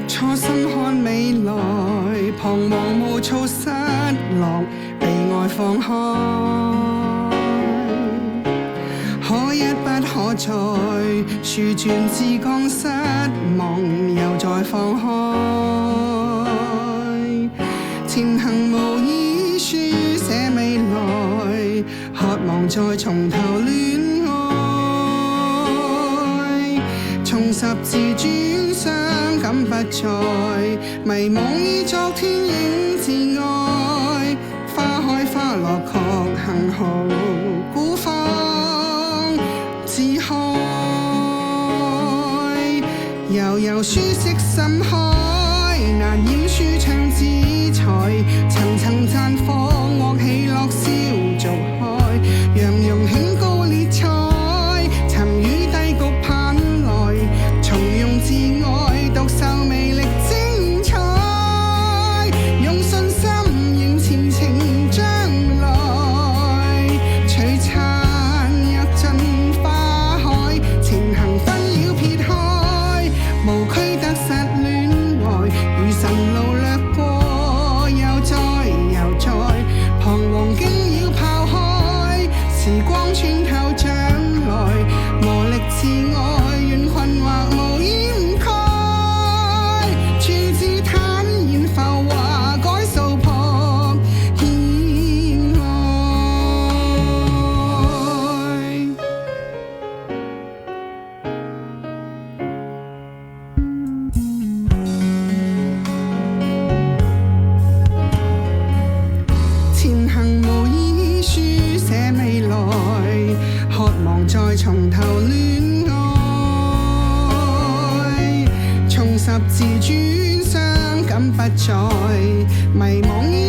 初心看未來，彷徨無措失落，被愛放開，可一不可再，樹轉至江失望，又再放開，前行無意書寫未來，渴望再從頭戀愛，從十字轉傷感不再，迷惘於昨天應自愛，花開花落確幸好，孤芳自開，悠悠舒適心海，難掩舒暢姿采，層層綻放樂喜樂笑逐開，讓容興高烈彩，尋與低谷攀來，重用自愛獨受魅力精彩，用信心迎前程將來，璀璨躍進花海，前行紛擾撇開，無區得失戀愛，如神路掠過又再又再，彷徨驚擾拋開，時光穿透將來，磨礪自愛，願困惑無掩蓋，處之坦然浮華改數破獻愛。前行無意書寫未來，渴望再從頭戀愛，從十字轉傷感不再，迷惘於